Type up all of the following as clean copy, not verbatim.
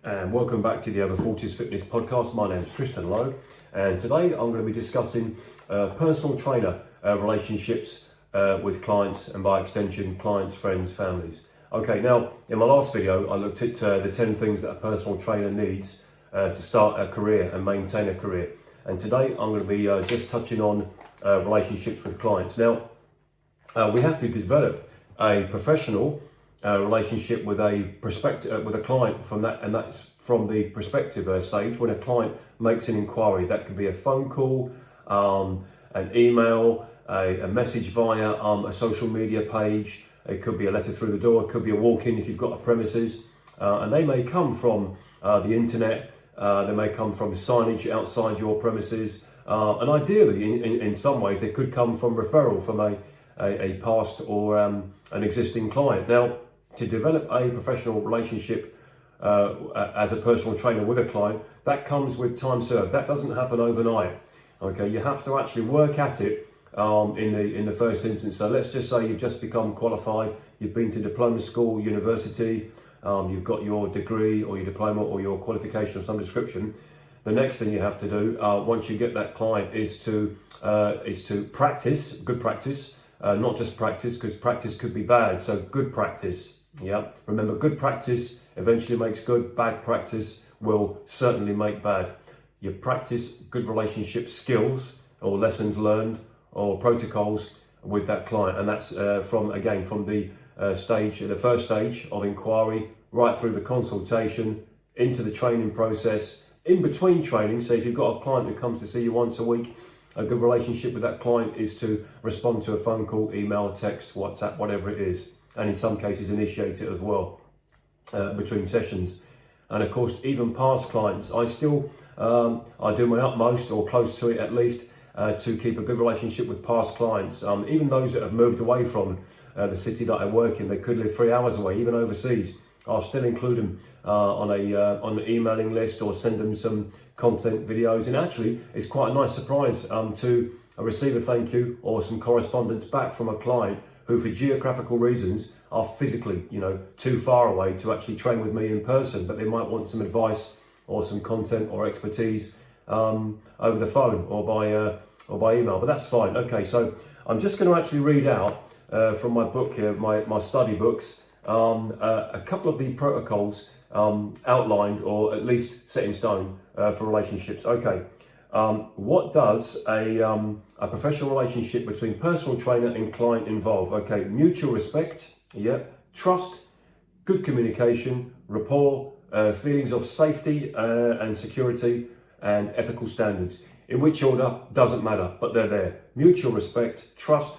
And welcome back to the Over 40s Fitness Podcast. My name is Tristan Lowe, and today I'm going to be discussing personal trainer relationships with clients, and by extension, clients, friends, families. Okay, now in my last video, I looked at the 10 things that a personal trainer needs to start a career and maintain a career. And today I'm going to be just touching on relationships with clients. Now, we have to develop a professional relationship with a client from that, and that's from the perspective stage. When a client makes an inquiry, that could be a phone call, an email, a message via a social media page. It could be a letter through the door. It could be a walk-in if you've got a premises, and they may come from the internet. They may come from signage outside your premises, and ideally, in some ways, they could come from referral from a past or an existing client. Now, to develop a professional relationship as a personal trainer with a client, that comes with time served. That doesn't happen overnight. Okay, you have to actually work at it in the first instance. So let's just say you've just become qualified, you've been to diploma school, university, you've got your degree or your diploma or your qualification of some description. The next thing you have to do once you get that client is to practice, good practice, not just practice, because practice could be bad. So good practice. Yeah, remember, good practice eventually makes good. Bad practice will certainly make bad. You practice good relationship skills or lessons learned or protocols with that client, and that's from the first stage of inquiry, right through the consultation, into the training process, in between training. So if you've got a client who comes to see you once a week, a good relationship with that client is to respond to a phone call, email, text, WhatsApp, whatever it is, and in some cases initiate it as well between sessions. And of course, even past clients, I still I do my utmost, or close to it at least, to keep a good relationship with past clients, even those that have moved away from the city that I work in. They could live 3 hours away, even overseas. I'll still include them on an emailing list, or send them some content videos. And actually, it's quite a nice surprise to receive a thank you or some correspondence back from a client who, for geographical reasons, are physically, too far away to actually train with me in person, but they might want some advice or some content or expertise over the phone or by email. But that's fine. Okay, so I'm just going to actually read out from my book here, my study books, a couple of the protocols outlined, or at least set in stone, for relationships. Okay, what does a professional relationship between personal trainer and client involve? Okay, mutual respect, trust, good communication, rapport, feelings of safety and security, and ethical standards. In which order doesn't matter, but they're there. Mutual respect, trust,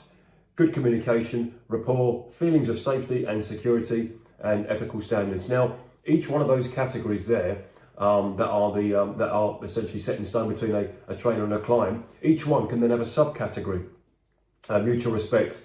good communication, rapport, feelings of safety and security, and ethical standards. Now, each one of those categories there that are essentially set in stone between a trainer and a client, each one can then have a subcategory. Mutual respect,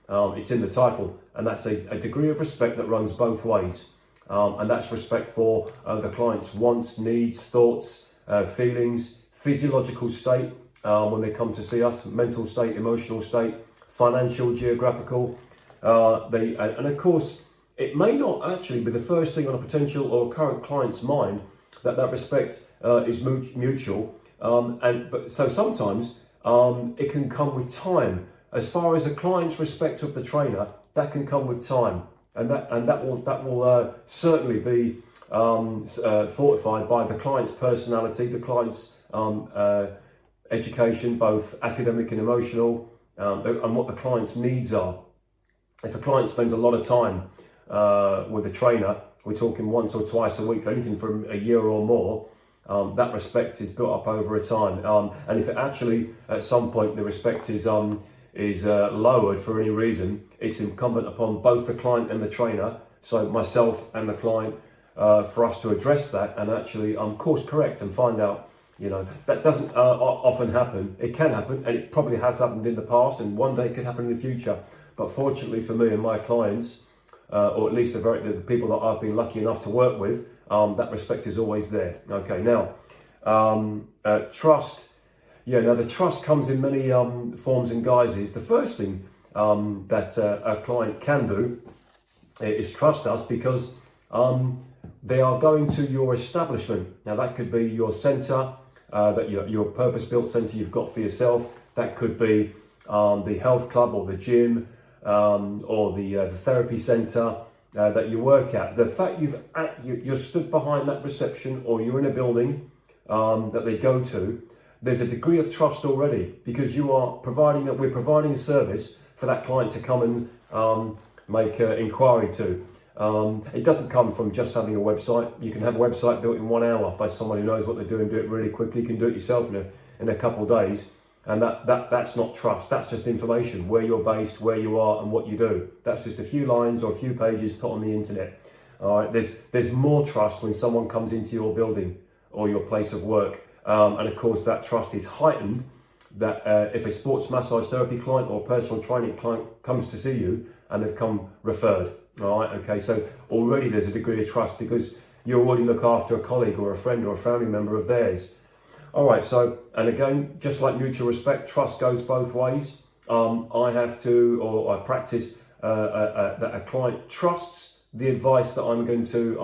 it's in the title, and that's a degree of respect that runs both ways. And that's respect for the client's wants, needs, thoughts, feelings, physiological state when they come to see us, mental state, emotional state, financial, geographical, and of course, it may not actually be the first thing on a potential or current client's mind that respect is mutual, but so sometimes it can come with time. As far as a client's respect of the trainer, that can come with time, and that will certainly be fortified by the client's personality, the client's education, both academic and emotional, and what the client's needs are. If a client spends a lot of time with a trainer, we're talking once or twice a week, anything from a year or more, that respect is built up over a time. And if it actually, at some point, the respect is lowered for any reason, it's incumbent upon both the client and the trainer, so myself and the client, for us to address that and actually course correct and find out, that doesn't often happen. It can happen, and it probably has happened in the past, and one day it could happen in the future. But fortunately for me and my clients, or at least the people that I've been lucky enough to work with, that respect is always there. Okay, now, trust. Yeah, now the trust comes in many forms and guises. The first thing that a client can do is trust us, because they are going to your establishment. Now that could be your centre, that your purpose-built centre you've got for yourself. That could be the health club or the gym or the therapy centre that you work at. The fact you're stood behind that reception, or you're in a building that they go to, there's a degree of trust already, because we're providing a service for that client to come and make an inquiry to. It doesn't come from just having a website. You can have a website built in 1 hour by someone who knows what they're doing, do it really quickly. You can do it yourself in a couple of days. And that's not trust. That's just information, where you're based, where you are, and what you do. That's just a few lines or a few pages put on the internet. All right. There's more trust when someone comes into your building or your place of work. And of course, that trust is heightened that if a sports massage therapy client or personal training client comes to see you and they've come referred. All right. Okay. So already there's a degree of trust, because you already look after a colleague or a friend or a family member of theirs. All right, so, and again, just like mutual respect, trust goes both ways. I practice that a client trusts the advice that I'm going to,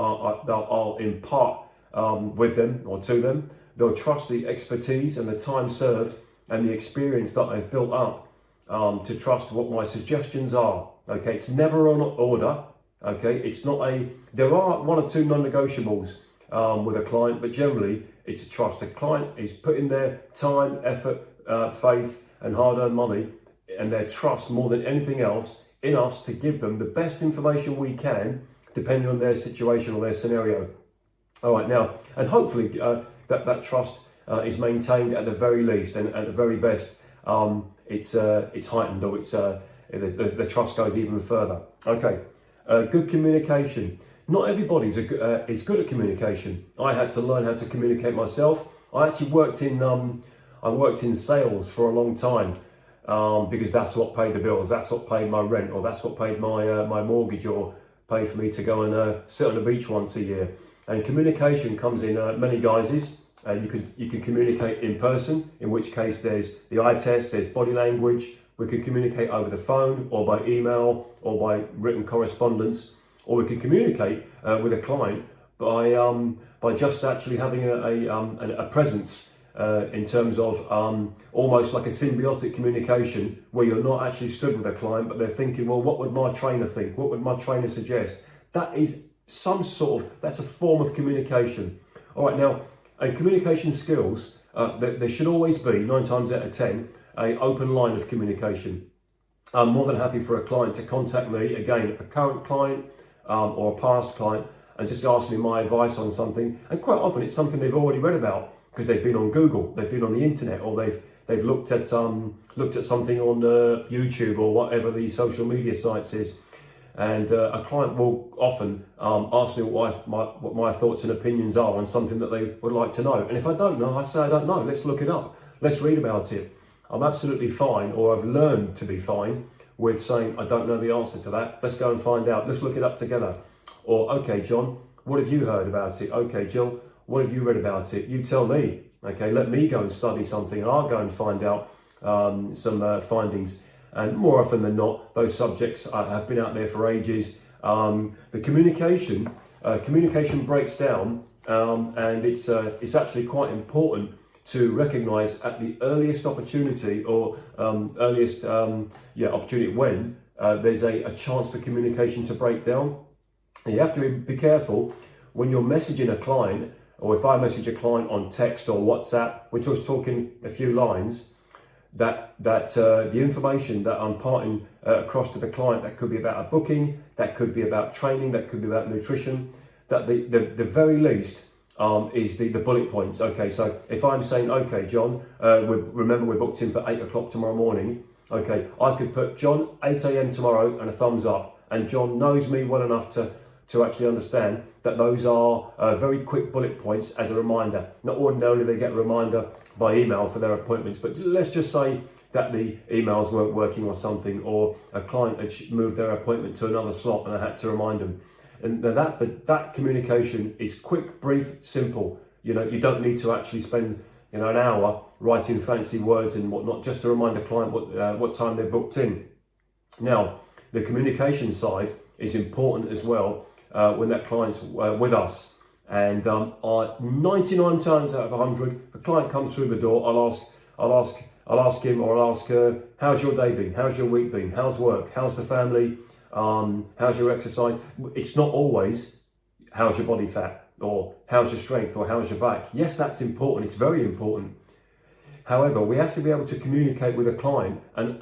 that I'll impart with them or to them. They'll trust the expertise and the time served and the experience that I've built up to trust what my suggestions are. Okay, it's never on order. Okay, it's not there are one or two non-negotiables with a client, but generally, it's a trust. A client is putting their time, effort, faith, and hard-earned money, and their trust more than anything else in us to give them the best information we can, depending on their situation or their scenario. All right, now, and hopefully that trust is maintained at the very least, and at the very best, it's heightened, or the trust goes even further. Okay, good communication. Not everybody is good at communication. I had to learn how to communicate myself. I actually worked in sales for a long time because that's what paid the bills. That's what paid my rent, or that's what paid my mortgage, or paid for me to go and sit on the beach once a year. And communication comes in many guises. You can communicate in person, in which case there's the eye test, there's body language. We can communicate over the phone, or by email, or by written correspondence. Or we can communicate with a client by just actually having a presence in terms of almost like a symbiotic communication, where you're not actually stood with a client, but they're thinking, well, what would my trainer think? What would my trainer suggest? That is that's a form of communication. All right, now, and communication skills, there should always be, 9 times out of 10, an open line of communication. I'm more than happy for a client to contact me, again, a current client, or a past client, and just ask me my advice on something. And quite often it's something they've already read about, because they've been on Google, they've been on the internet, or they've looked at something on YouTube or whatever the social media sites is. And a client will often ask me what my thoughts and opinions are on something that they would like to know. And if I don't know, I say I don't know. Let's look it up. Let's read about it. I'm absolutely fine, or I've learned to be fine, with saying, I don't know the answer to that. Let's go and find out. Let's look it up together. Or, okay, John, what have you heard about it? Okay, Jill, what have you read about it? You tell me. Okay, let me go and study something, and I'll go and find out some findings. And more often than not, those subjects have been out there for ages. The communication breaks down, and it's actually quite important to recognise at the earliest opportunity, or opportunity when there's a chance for communication to break down. And you have to be careful when you're messaging a client, or if I message a client on text or WhatsApp, we're just talking a few lines, that the information that I'm imparting across to the client, that could be about a booking, that could be about training, that could be about nutrition, that the very least is the bullet points. Okay, so if I'm saying, okay, John, remember we're booked in for 8 o'clock tomorrow morning. Okay, I could put John 8 a.m. tomorrow and a thumbs up, and John knows me well enough to actually understand that those are very quick bullet points as a reminder. Not ordinarily they get a reminder by email for their appointments, but let's just say that the emails weren't working or something, or a client had moved their appointment to another slot and I had to remind them. And that communication is quick, brief, simple. You don't need to actually spend an hour writing fancy words and whatnot just to remind a client what time they're booked in. Now, the communication side is important as well, when that client's with us. And 99 times out of 100, if a client comes through the door, I'll ask him or I'll ask her, how's your day been? How's your week been? How's work? How's the family? How's your exercise? It's not always, how's your body fat? Or how's your strength? Or how's your back? Yes, that's important. It's very important. However, we have to be able to communicate with a client and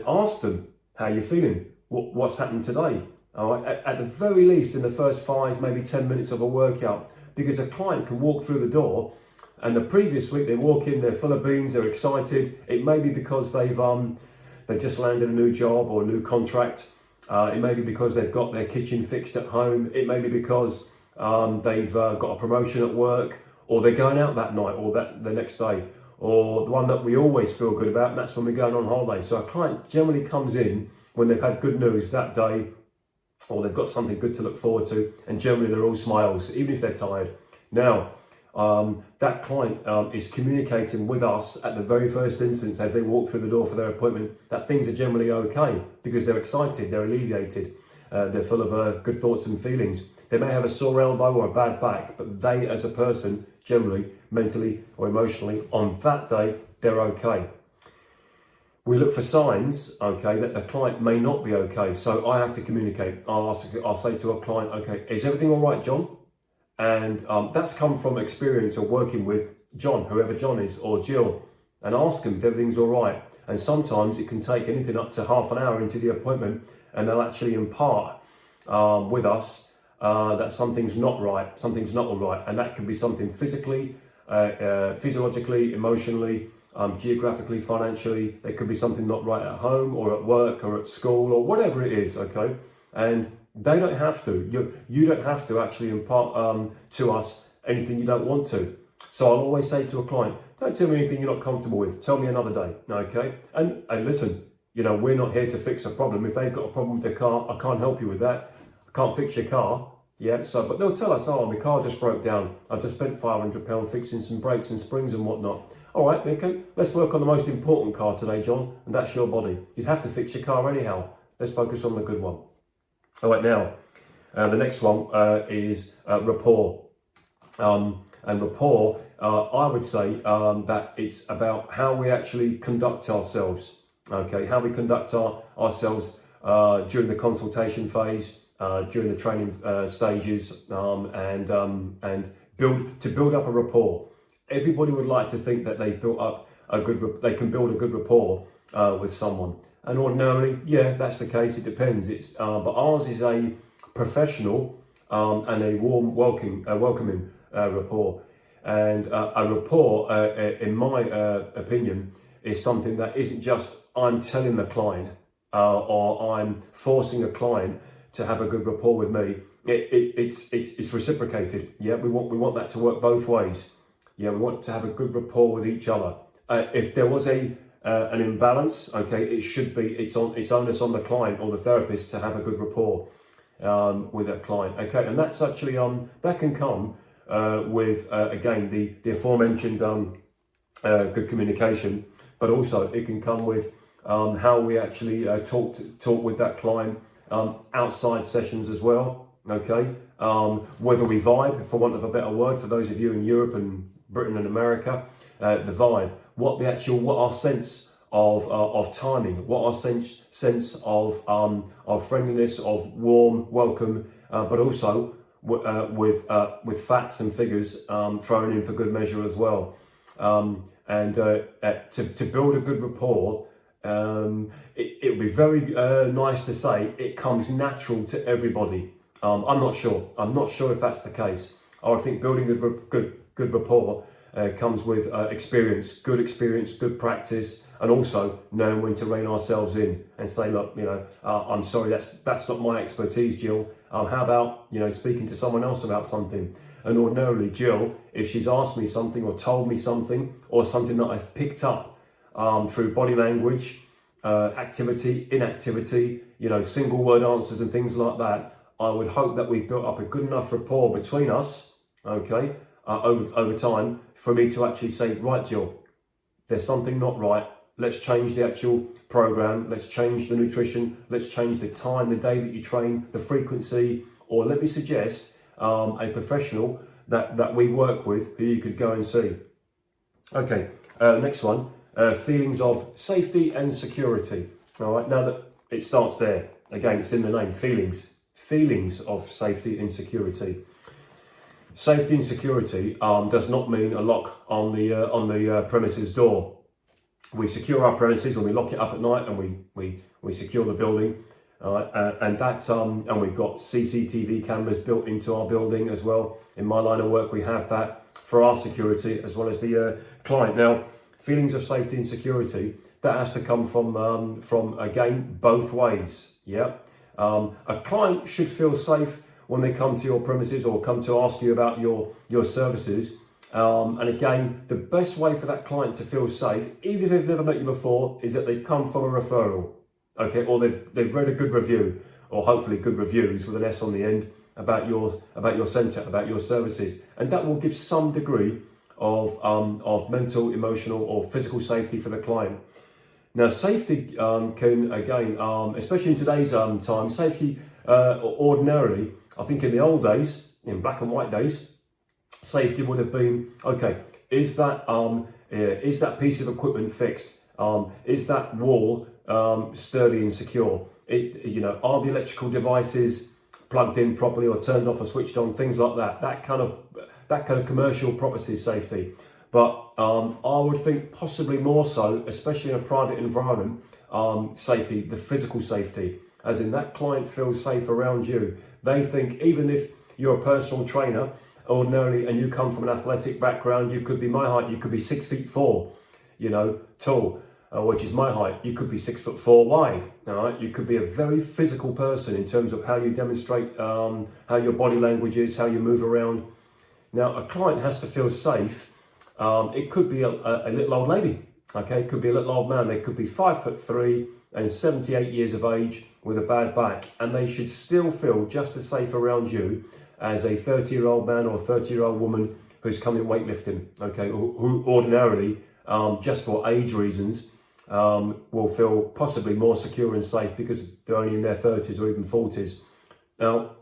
ask them, how you're feeling? What's happened today? All right? At the very least, in the first 5, maybe 10 minutes of a workout, because a client can walk through the door and the previous week they walk in, they're full of beans, they're excited. It may be because they've just landed a new job or a new contract. It may be because they've got their kitchen fixed at home. It may be because they've got a promotion at work, or they're going out that night or the next day, or the one that we always feel good about, and that's when we're going on holiday. So a client generally comes in when they've had good news that day, or they've got something good to look forward to, and generally they're all smiles, even if they're tired. Now, that client is communicating with us at the very first instance as they walk through the door for their appointment that things are generally okay, because they're excited, they're alleviated, they're full of good thoughts and feelings. They may have a sore elbow or a bad back, but they as a person, generally, mentally or emotionally, on that day, they're okay. We look for signs, okay, that the client may not be okay. So I have to communicate. I'll say to a client, okay, is everything all right, John? And that's come from experience of working with John, whoever John is, or Jill, and ask them if everything's all right. And sometimes it can take anything up to half an hour into the appointment, and they'll actually impart with us that something's not right, something's not all right. And that can be something physically, physiologically, emotionally, geographically, financially. There could be something not right at home or at work or at school or whatever it is, okay? And they don't have to. You don't have to actually impart to us anything you don't want to. So I'll always say to a client, don't tell me anything you're not comfortable with. Tell me another day, okay? And listen, we're not here to fix a problem. If they've got a problem with their car, I can't help you with that. I can't fix your car. Yeah, but they'll tell us, my car just broke down. I just spent £500 fixing some brakes and springs and whatnot. All right, okay, let's work on the most important car today, John, and that's your body. You'd have to fix your car anyhow. Let's focus on the good one. All right, now, the next one is rapport. And rapport, I would say that it's about how we actually conduct ourselves, okay? How we conduct ourselves during the consultation phase, during the training stages, and build up a rapport. Everybody would like to think that they've built up they can build a good rapport with someone. And ordinarily, yeah, that's the case. It depends. But ours is a professional and a warm, welcoming rapport. And a rapport, in my opinion, is something that isn't just I'm telling the client or I'm forcing a client to have a good rapport with me. It's reciprocated. Yeah, we want that to work both ways. Yeah, we want to have a good rapport with each other. If there was an imbalance, okay, it's onus on the client or the therapist to have a good rapport with that client. Okay, and that's actually that can come with again the aforementioned good communication, but also it can come with how we actually talk with that client outside sessions as well. Okay, whether we vibe, for want of a better word, for those of you in Europe and Britain and America, the vibe, what our sense of timing, what our sense of friendliness, of warm welcome, but also with facts and figures thrown in for good measure as well. To build a good rapport, it would be very nice to say it comes natural to everybody. I'm not sure if that's the case. I think building a good rapport comes with experience, good practice, and also knowing when to rein ourselves in and say, look, I'm sorry, that's not my expertise, Jill. How about, speaking to someone else about something? And ordinarily, Jill, if she's asked me something or told me something, or something that I've picked up through body language, activity, inactivity, single word answers and things like that, I would hope that we've built up a good enough rapport between us, okay, over time, for me to actually say, right, Jill, there's something not right. Let's change the actual program. Let's change the nutrition. Let's change the time, the day that you train, the frequency, or let me suggest a professional that we work with who you could go and see. Okay, next one, feelings of safety and security. All right, now that it starts there, again, it's in the name, feelings of safety and security. Safety and security does not mean a lock on the premises door. We secure our premises when we lock it up at night, and we secure the building, and we've got CCTV cameras built into our building as well. In my line of work, we have that for our security as well as the client. Now, feelings of safety and security, that has to come from again, both ways. Yeah, a client should feel safe when they come to your premises or come to ask you about your services. And again, the best way for that client to feel safe, even if they've never met you before, is that they come from a referral, okay, or they've read a good review, or hopefully good reviews with an S on the end about your centre, about your services, and that will give some degree of mental, emotional, or physical safety for the client. Now, safety can again, especially in today's time, safety ordinarily, I think in the old days, in black and white days, safety would have been, okay, is that piece of equipment fixed? Is that wall sturdy and secure? Are the electrical devices plugged in properly or turned off or switched on? Things like that. That kind of commercial property safety. But I would think possibly more so, especially in a private environment, safety, the physical safety, as in that client feels safe around you. They think, even if you're a personal trainer ordinarily and you come from an athletic background, you could be my height, you could be 6'4", tall, which is my height. You could be 6'4" wide. All right, you could be a very physical person in terms of how you demonstrate, how your body language is, how you move around. Now, a client has to feel safe. It could be a little old lady. Okay, it could be a little old man. They could be 5'3" and 78 years of age with a bad back, and they should still feel just as safe around you as a 30-year-old man or a 30-year-old woman who's coming weightlifting. Okay, who ordinarily, just for age reasons, will feel possibly more secure and safe because they're only in their 30s or even 40s. Now,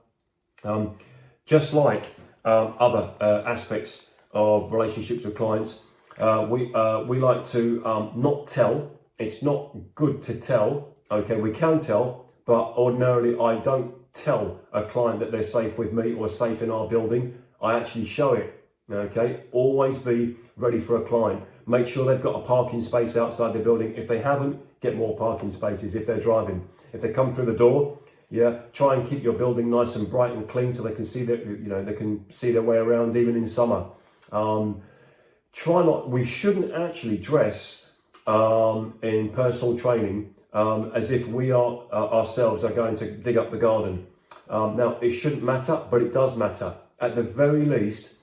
just like other aspects of relationships with clients, we like to not tell. It's not good to tell. Okay, we can tell, but ordinarily I don't tell a client that they're safe with me or safe in our building. I actually show it. Okay, always be ready for a client. Make sure they've got a parking space outside the building. If they haven't, get more parking spaces if they're driving. If they come through the door, try and keep your building nice and bright and clean so they can see that they can see their way around even in summer. We shouldn't actually dress in personal training as if we are ourselves are going to dig up the garden. Now, it shouldn't matter, but it does matter. At the very least,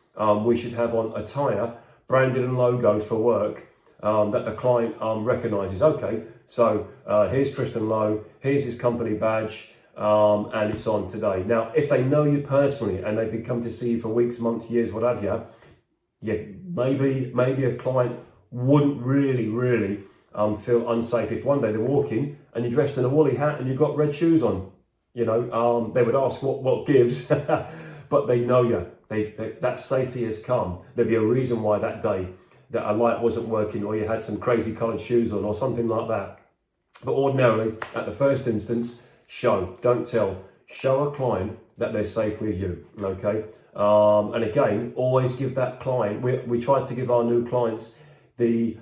we should have on attire branded and logoed for work that the client recognises. Okay, so here's Tristan Lowe, here's his company badge, and it's on today. Now, if they know you personally and they've been come to see you for weeks, months, years, what have you, maybe a client wouldn't really feel unsafe if one day they walk in and you're dressed in a woolly hat and you've got red shoes on. They would ask what gives, but they know you. That safety has come. There'd be a reason why that day that a light wasn't working or you had some crazy coloured shoes on or something like that. But ordinarily, at the first instance, don't tell. Show a client that they're safe with you, okay? And again, always give that client, we try to give our new clients the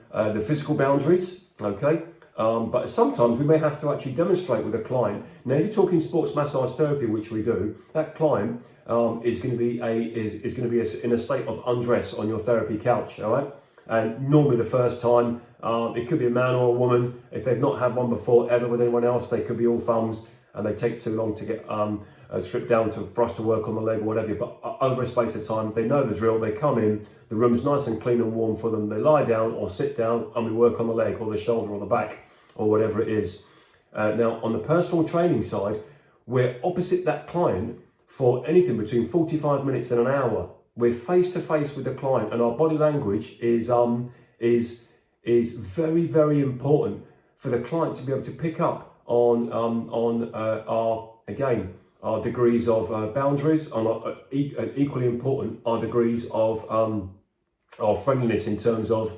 physical boundaries, okay? But sometimes we may have to actually demonstrate with a client. Now, if you're talking sports massage therapy, which we do, that client is going to be in a state of undress on your therapy couch, all right? And normally the first time, it could be a man or a woman. If they've not had one before ever with anyone else, they could be all thumbs and they take too long to get stripped down for us to work on the leg or whatever. But over a space of time, they know the drill. They come in, the room's nice and clean and warm for them. They lie down or sit down and we work on the leg or the shoulder or the back or whatever it is. Now, on the personal training side, we're opposite that client for anything between 45 minutes and an hour. We're face to face with the client, and our body language is very, very important for the client to be able to pick up on are degrees of boundaries, and equally important are degrees of friendliness, in terms of,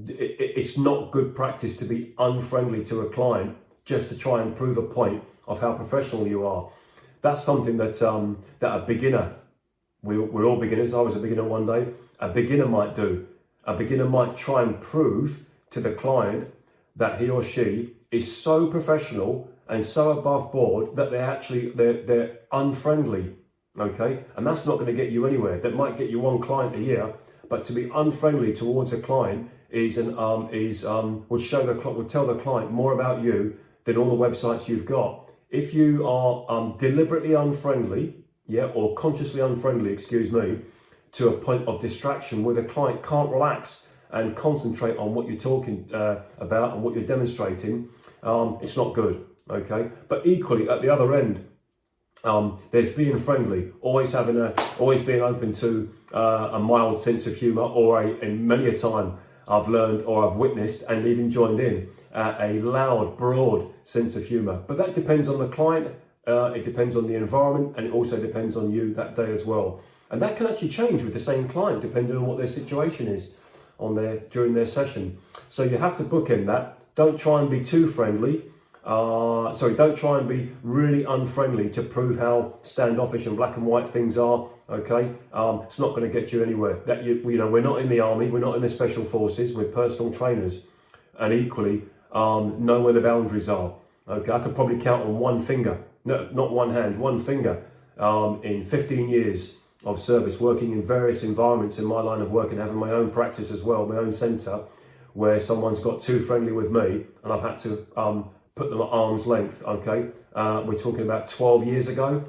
it's not good practice to be unfriendly to a client just to try and prove a point of how professional you are. That's something that that a beginner, we're all beginners, I was a beginner one day, a beginner might do. A beginner might try and prove to the client that he or she is so professional and so above board that they're unfriendly, okay? And that's not going to get you anywhere. That might get you one client a year, but to be unfriendly towards a client would tell the client more about you than all the websites you've got. If you are deliberately unfriendly, or consciously unfriendly, to a point of distraction where the client can't relax and concentrate on what you're talking about and what you're demonstrating, it's not good, okay? But equally, at the other end, there's being friendly, always being open to a mild sense of humour, and many a time I've learned or I've witnessed and even joined in a loud, broad sense of humour. But that depends on the client, it depends on the environment, and it also depends on you that day as well. And that can actually change with the same client depending on what their situation is during their session. So you have to bookend that. Don't try and be too friendly. Don't try and be really unfriendly to prove how standoffish and black and white things are. Okay, it's not going to get you anywhere. We're not in the army, we're not in the special forces. We're personal trainers, and equally know where the boundaries are. Okay, I could probably count on one finger, no, not one hand, one finger, in 15 years of service, working in various environments in my line of work and having my own practice as well, my own centre, where someone's got too friendly with me and I've had to put them at arm's length, okay? We're talking about 12 years ago.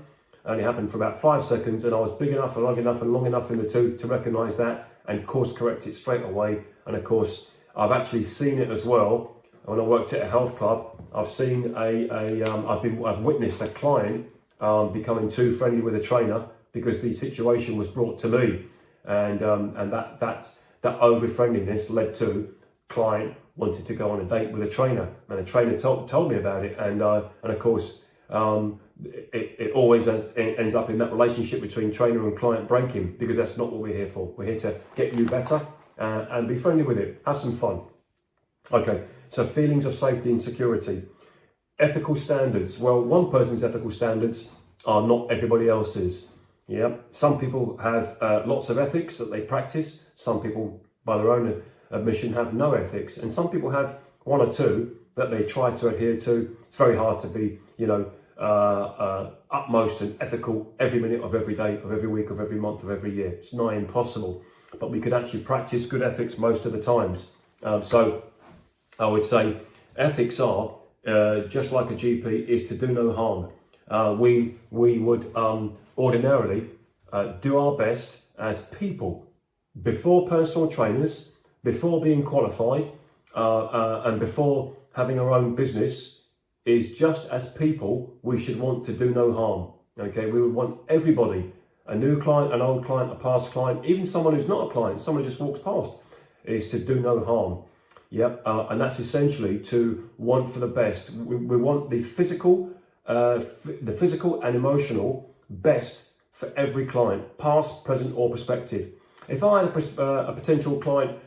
Only happened for about 5 seconds, and I was big enough and long enough in the tooth to recognise that and course correct it straight away. And of course, I've actually seen it as well. When I worked at a health club, I've witnessed a client becoming too friendly with a trainer because the situation was brought to me, and that over friendliness led to client wanted to go on a date with a trainer, and a trainer told me about it, and of course it always ends up in that relationship between trainer and client breaking, because that's not what we're here for. We're here to get you better and be friendly with it, have some fun. Okay, so feelings of safety and security. Ethical standards. Well, one person's ethical standards are not everybody else's. Yeah, some people have lots of ethics that they practice. Some people, by their own admission, have no ethics, and some people have one or two that they try to adhere to. It's very hard to be, utmost and ethical every minute of every day, of every week, of every month, of every year. It's nigh impossible, but we could actually practice good ethics most of the times. So I would say ethics are, just like a GP, is to do no harm. We would ordinarily do our best as people, before personal trainers, before being qualified, and before having our own business, is just as people, we should want to do no harm. Okay, we would want everybody, a new client, an old client, a past client, even someone who's not a client, someone who just walks past, is to do no harm. Yep, and that's essentially to want for the best. We want the physical and emotional best for every client, past, present, or prospective. If I had a potential client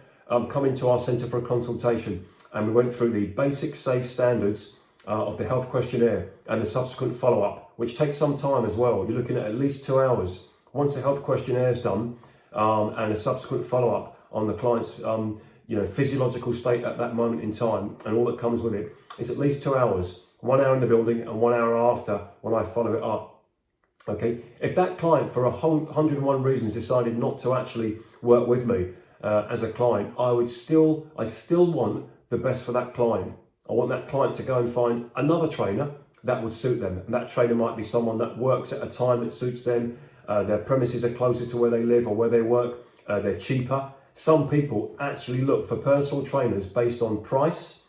come into our centre for a consultation, and we went through the basic safe standards of the health questionnaire and the subsequent follow-up, which takes some time as well. You're looking at least 2 hours. Once the health questionnaire is done and a subsequent follow-up on the client's physiological state at that moment in time, and all that comes with it, is at least 2 hours. 1 hour in the building and 1 hour after when I follow it up. Okay, if that client for 101 reasons decided not to actually work with me as a client, I still want the best for that client. I want that client to go and find another trainer that would suit them. And that trainer might be someone that works at a time that suits them. Their premises are closer to where they live or where they work. They're cheaper. Some people actually look for personal trainers based on price.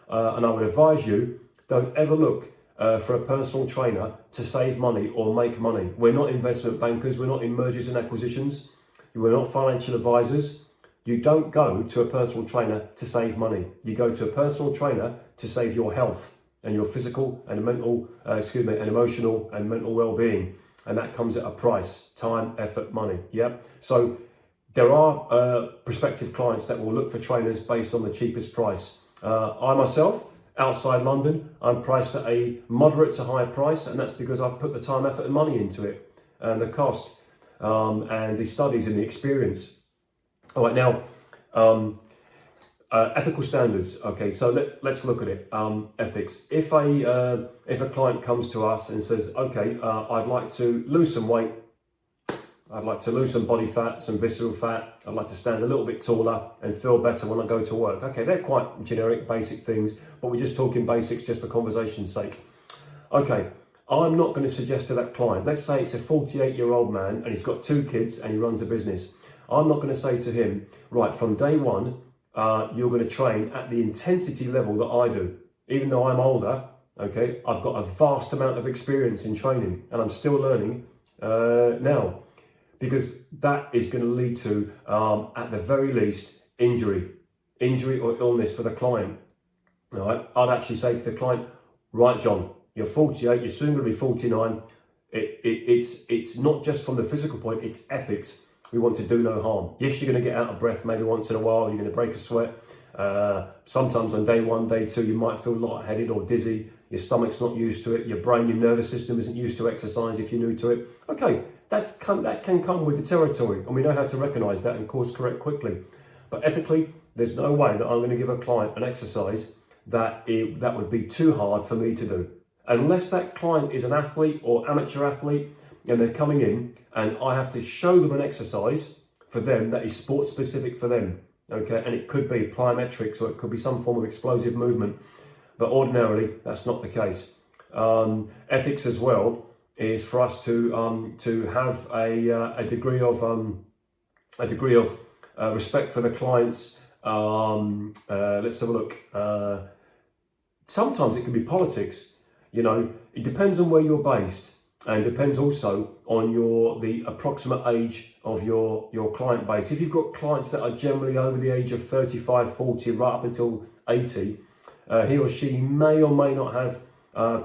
And I would advise you, don't ever look for a personal trainer to save money or make money. We're not investment bankers. We're not in mergers and acquisitions. We're not financial advisors. You don't go to a personal trainer to save money. You go to a personal trainer to save your health. and your physical and mental, and emotional and mental well-being. And that comes at a price: time, effort, money. Yeah. So there are prospective clients that will look for trainers based on the cheapest price. I myself, outside London, I'm priced at a moderate to high price, and that's because I've put the time, effort and money into it, and the cost, and the studies and the experience. All right, now, ethical standards. Okay, so let's look at it. Ethics. If a client comes to us and says, okay, I'd like to lose some weight, I'd like to lose some body fat, some visceral fat, I'd like to stand a little bit taller and feel better when I go to work. Okay, they're quite generic, basic things, but we're just talking basics just for conversation's sake. Okay, I'm not going to suggest to that client, let's say it's a 48-year-old man and he's got 2 kids and he runs a business. I'm not going to say to him, right, from day one, you're going to train at the intensity level that I do. Even though I'm older, okay, I've got a vast amount of experience in training and I'm still learning now. Because that is going to lead to, at the very least, injury or illness for the client. All right? I'd actually say to the client, right, John, you're 48, you're soon going to be 49. It's not just from the physical point, it's ethics. We want to do no harm. Yes, you're going to get out of breath maybe once in a while, you're going to break a sweat. Sometimes on day 1, day 2, you might feel lightheaded or dizzy. Your stomach's not used to it. Your brain, your nervous system isn't used to exercise if you're new to it. Okay, that can come with the territory, and we know how to recognise that and course correct quickly. But ethically, there's no way that I'm going to give a client an exercise that would be too hard for me to do. Unless that client is an athlete or amateur athlete, and they're coming in and I have to show them an exercise for them that is sport specific for them. Okay, and it could be plyometrics or it could be some form of explosive movement, but ordinarily that's not the case. Ethics as well is for us to have a degree of respect for the clients. Let's have a look. Sometimes it can be politics. You know, it depends on where you're based, and depends also on the approximate age of your client base. If you've got clients that are generally over the age of 35, 40, right up until 80, he or she may or may not have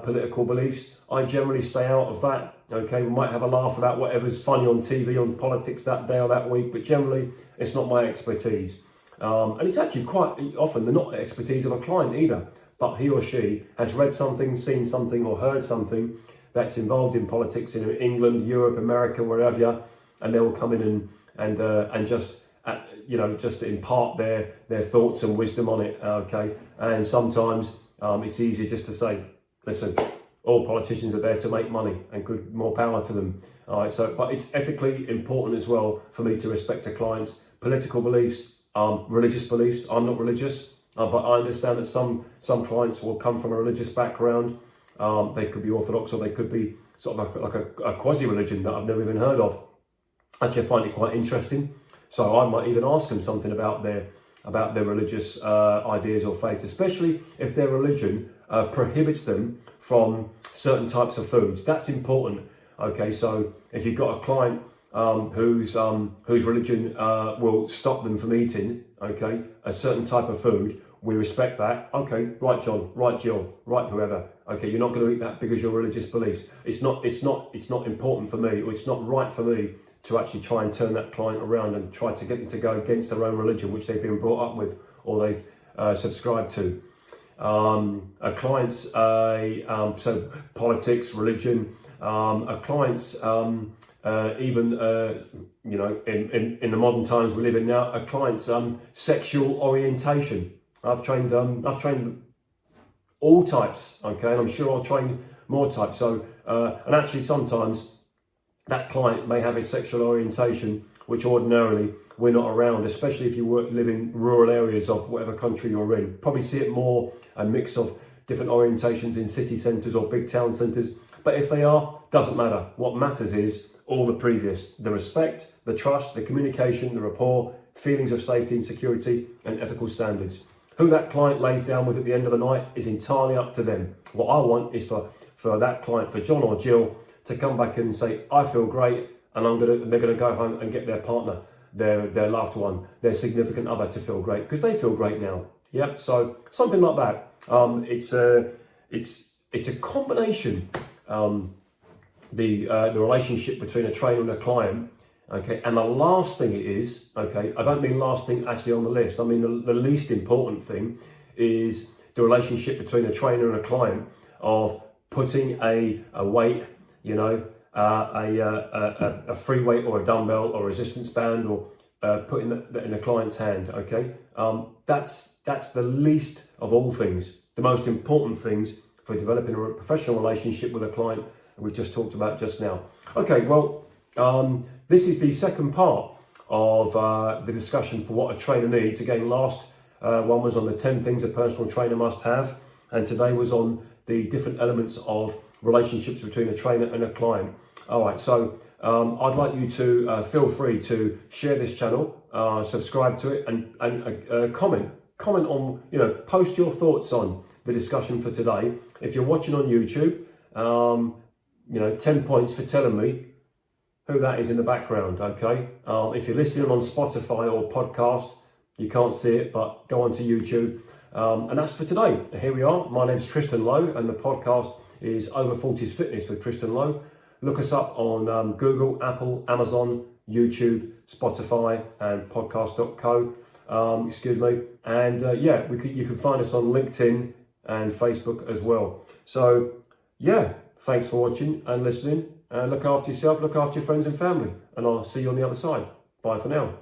political beliefs. I generally stay out of that. Okay, we might have a laugh about whatever's funny on TV on politics that day or that week, but generally it's not my expertise. And it's actually quite often the not expertise of a client either, but he or she has read something, seen something or heard something that's involved in politics in England, Europe, America, wherever, and they will come in and just just impart their thoughts and wisdom on it. Okay, and sometimes it's easier just to say, listen, all politicians are there to make money, and good, more power to them. All right, so but it's ethically important as well for me to respect a client's political beliefs, religious beliefs. I'm not religious, but I understand that some clients will come from a religious background. They could be Orthodox, or they could be sort of like a quasi-religion that I've never even heard of. Actually, I find it quite interesting. So I might even ask them something about their religious ideas or faith, especially if their religion prohibits them from certain types of foods. That's important. Okay, so if you've got a client whose religion will stop them from eating, okay, a certain type of food, we respect that. Okay, right, John, right, Jill, right, whoever. Okay, you're not going to eat that because your religious beliefs. It's not important for me, or it's not right for me to actually try and turn that client around and try to get them to go against their own religion, which they've been brought up with or they've subscribed to. A client's so politics, religion. A client's even in the modern times we live in now, a client's sexual orientation. I've trained all types, okay, and I'm sure I'll train more types. So and actually sometimes that client may have a sexual orientation which ordinarily we're not around, especially if you live in rural areas of whatever country you're in. Probably see it more, a mix of different orientations in city centres or big town centres. But if they are, doesn't matter. What matters is all the previous: the respect, the trust, the communication, the rapport, feelings of safety and security, and ethical standards. Who that client lays down with at the end of the night is entirely up to them. What I want is for that client, for John or Jill, to come back and say, I feel great, and they're gonna go home and get their partner, their loved one, their significant other to feel great, because they feel great now. Yeah, so something like that. it's a combination, the relationship between a trainer and a client. Okay, and the last thing it is, okay, I don't mean last thing actually on the list. I mean the least important thing is the relationship between a trainer and a client of putting a weight, you know, a free weight or a dumbbell or a resistance band, or putting that in a client's hand. Okay, that's the least of all things. The most important things for developing a professional relationship with a client we just talked about just now. Okay, well, this is the second part of the discussion for what a trainer needs. Again, last one was on the 10 things a personal trainer must have, and today was on the different elements of relationships between a trainer and a client. All right, so I'd like you to feel free to share this channel, subscribe to it, and comment on, you know, post your thoughts on the discussion for today. If you're watching on YouTube, you know, 10 points for telling me who that is in the background. Okay, if you're listening on Spotify or podcast, you can't see it, but go onto YouTube. And that's for today. Here we are. My name's Tristan Lowe, and the podcast is Over 40s Fitness with Tristan Lowe. Look us up on Google, Apple, Amazon, YouTube, Spotify, and podcast.co. Excuse me. And yeah, you can find us on LinkedIn and Facebook as well. So yeah, thanks for watching and listening. Look after yourself, look after your friends and family, and I'll see you on the other side. Bye for now.